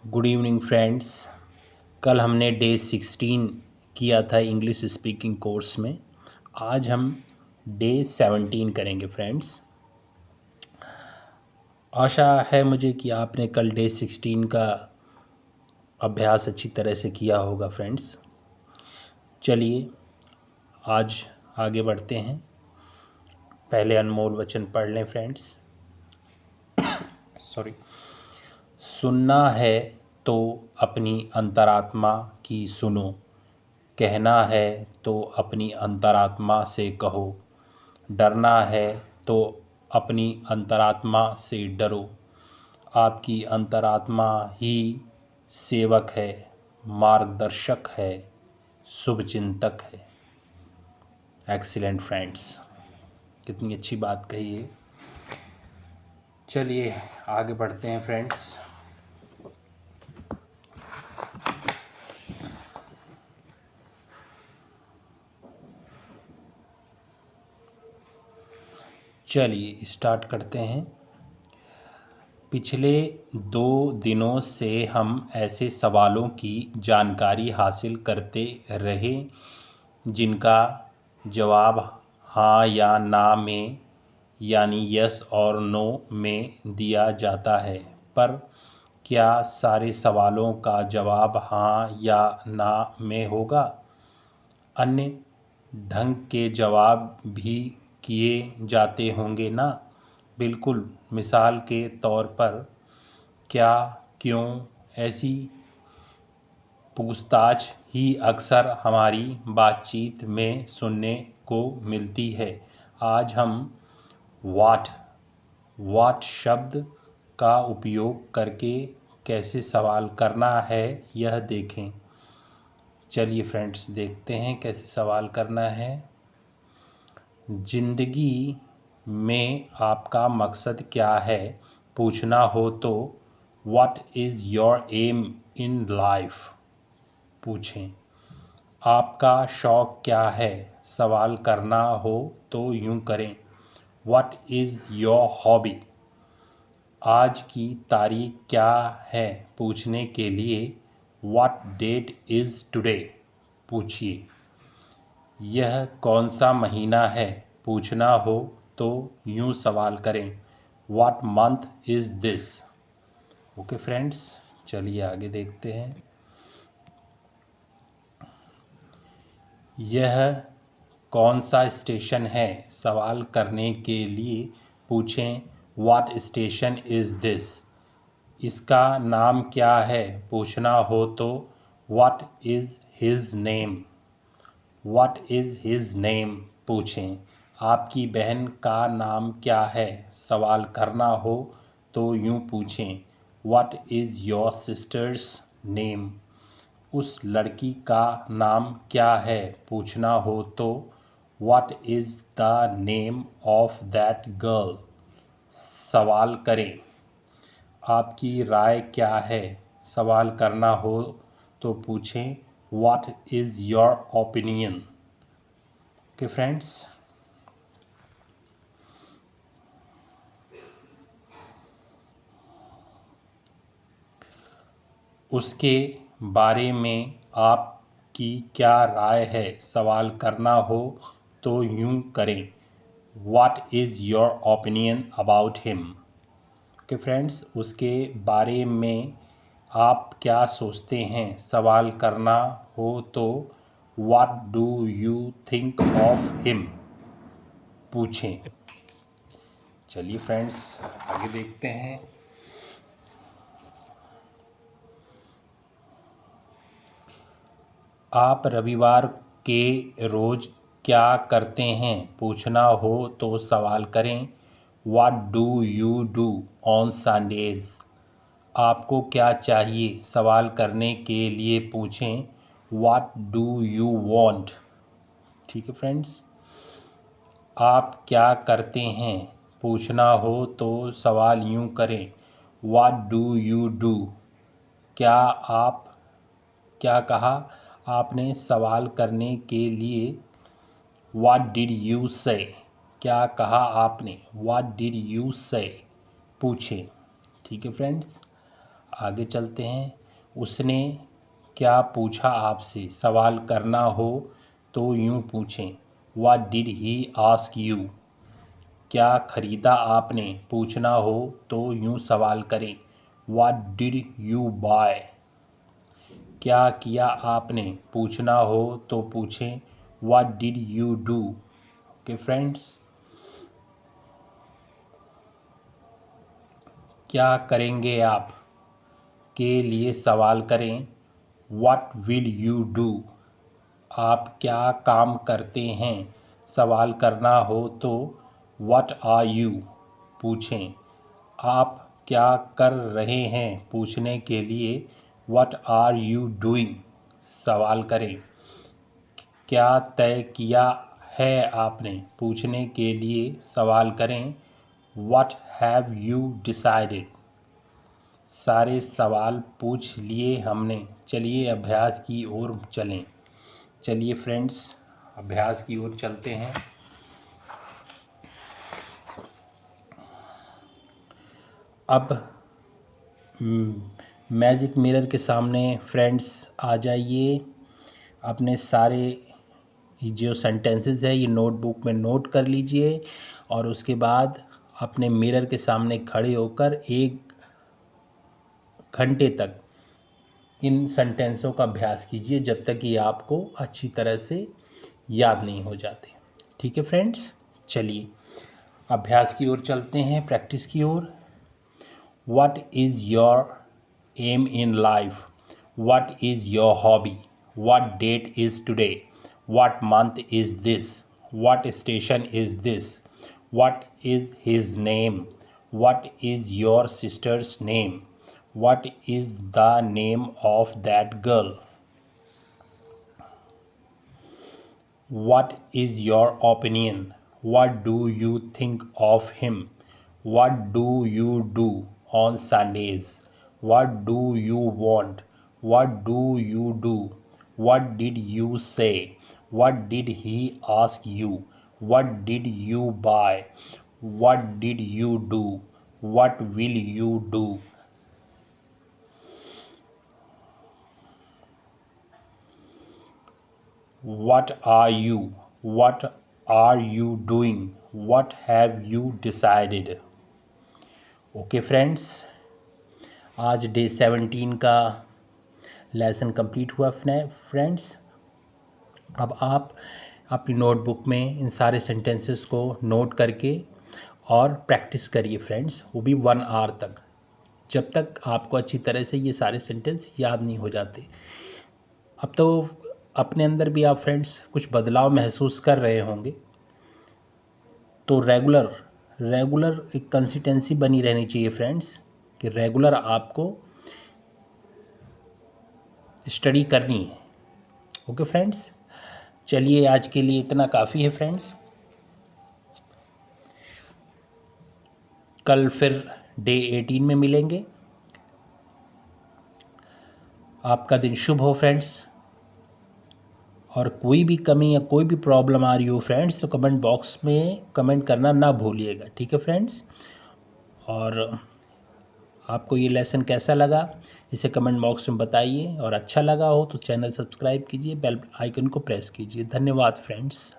Good evening friends. कल हमने day 16 किया था इंग्लिश स्पीकिंग कोर्स में। आज हम डे 17 करेंगे फ्रेंड्स। आशा है मुझे कि आपने कल डे 16 का अभ्यास अच्छी तरह से किया होगा फ्रेंड्स। चलिए आज आगे बढ़ते हैं। पहले अनमोल वचन पढ़ लें फ्रेंड्स। सॉरी। सुनना है तो अपनी अंतरात्मा की सुनो, कहना है तो अपनी अंतरात्मा से कहो, डरना है तो अपनी अंतरात्मा से डरो। आपकी अंतरात्मा ही सेवक है, मार्गदर्शक है, शुभचिंतक है। एक्सीलेंट फ्रेंड्स, कितनी अच्छी बात कही है। चलिए आगे बढ़ते हैं फ्रेंड्स। चलिए स्टार्ट करते हैं। पिछले 2 दिनों से हम ऐसे सवालों की जानकारी हासिल करते रहे जिनका जवाब हाँ या ना में यानी यस और नो में दिया जाता है। पर क्या सारे सवालों का जवाब हाँ या ना में होगा? अन्य ढंग के जवाब भी किए जाते होंगे ना? बिल्कुल। मिसाल के तौर पर क्या, क्यों, ऐसी पूछताछ ही अक्सर हमारी बातचीत में सुनने को मिलती है। आज हम व्हाट शब्द का उपयोग करके कैसे सवाल करना है यह देखें। चलिए फ्रेंड्स देखते हैं कैसे सवाल करना है। जिंदगी में आपका मकसद क्या है पूछना हो तो what is your aim in life पूछें। आपका शौक़ क्या है सवाल करना हो तो यूँ करें, व्हाट इज़ योर हॉबी। आज की तारीख क्या है पूछने के लिए व्हाट डेट इज़ टुडे पूछिए। यह कौन सा महीना है पूछना हो तो यूँ सवाल करें, what month is this. Okay friends, चलिए आगे देखते हैं। यह कौन सा स्टेशन है सवाल करने के लिए पूछें, व्हाट स्टेशन इज़ दिस। इसका नाम क्या है पूछना हो तो what is his name. What is his name पूछें। आपकी बहन का नाम क्या है सवाल करना हो तो यूँ पूछें, what is your sister's name. उस लड़की का नाम क्या है पूछना हो तो what is the name of that girl. सवाल करें। आपकी राय क्या है सवाल करना हो तो पूछें, what is your opinion. Okay friends, उसके बारे में आपकी क्या राय है सवाल करना हो तो यूँ करें, what is your opinion about him. Okay friends, उसके बारे में आप क्या सोचते हैं सवाल करना हो तो what do you think of him पूछें। चलिए फ्रेंड्स आगे देखते हैं। आप रविवार के रोज़ क्या करते हैं पूछना हो तो सवाल करें, what do you do on Sundays. आपको क्या चाहिए सवाल करने के लिए पूछें, व्हाट डू यू वांट। ठीक है फ्रेंड्स। आप क्या करते हैं पूछना हो तो सवाल यूँ करें, व्हाट डू यू डू। क्या कहा आपने सवाल करने के लिए, व्हाट डिड यू से। क्या कहा आपने, व्हाट डिड यू से पूछें। ठीक है फ्रेंड्स, आगे चलते हैं। उसने क्या पूछा आपसे? सवाल करना हो तो यूँ पूछें, what did he ask you? क्या खरीदा आपने? पूछना हो तो यूँ सवाल करें, व्हाट डिड यू बाय? क्या किया आपने? पूछना हो तो पूछें, what did you do? Okay friends, क्या करेंगे आप के लिए सवाल करें, व्हाट विल यू डू? आप क्या काम करते हैं? सवाल करना हो तो व्हाट आर यू पूछें। आप क्या कर रहे हैं? पूछने के लिए व्हाट आर यू डूइंग सवाल करें। क्या तय किया है आपने? पूछने के लिए सवाल करें, व्हाट हैव यू डिसाइडेड? सारे सवाल पूछ लिए हमने, चलिए अभ्यास की ओर चलें। चलिए फ्रेंड्स, अभ्यास की ओर चलते हैं। अब मैजिक मिरर के सामने फ्रेंड्स आ जाइए। अपने सारे जो सेंटेंसेस है ये नोटबुक में नोट कर लीजिए और उसके बाद अपने मिरर के सामने खड़े होकर 1 घंटे तक इन सेंटेंसों का अभ्यास कीजिए जब तक कि आपको अच्छी तरह से याद नहीं हो जाते। ठीक है फ्रेंड्स, चलिए अभ्यास की ओर चलते हैं, प्रैक्टिस की ओर। What is your aim in life? What is your hobby? What date is today? What month is this? What station is this? What is his name? What is your sister's name? What is the name of that girl? What is your opinion? What do you think of him? What do you do on Sundays? What do you want? What do you do? What did you say? What did he ask you? What did you buy? What did you do? What will you do? What are you? What are you doing? What have you decided? Okay friends, आज day 17 का lesson complete हुआ friends. अब आप अपनी notebook में इन सारे sentences को note करके और प्रैक्टिस करिए फ्रेंड्स, वो भी 1 आवर तक, जब तक आपको अच्छी तरह से ये सारे सेंटेंस याद नहीं हो जाते। अब तो अपने अंदर भी आप फ्रेंड्स कुछ बदलाव महसूस कर रहे होंगे, तो रेगुलर एक कंसिस्टेंसी बनी रहनी चाहिए फ्रेंड्स, कि रेगुलर आपको स्टडी करनी है। ओके फ्रेंड्स, चलिए आज के लिए इतना काफ़ी है फ्रेंड्स। कल फिर डे 18 में मिलेंगे। आपका दिन शुभ हो फ्रेंड्स, और कोई भी कमी या कोई भी प्रॉब्लम आ रही हो फ्रेंड्स तो कमेंट बॉक्स में कमेंट करना ना भूलिएगा। ठीक है फ्रेंड्स, और आपको ये लेसन कैसा लगा इसे कमेंट बॉक्स में बताइए, और अच्छा लगा हो तो चैनल सब्सक्राइब कीजिए, बेल आइकन को प्रेस कीजिए। धन्यवाद फ्रेंड्स।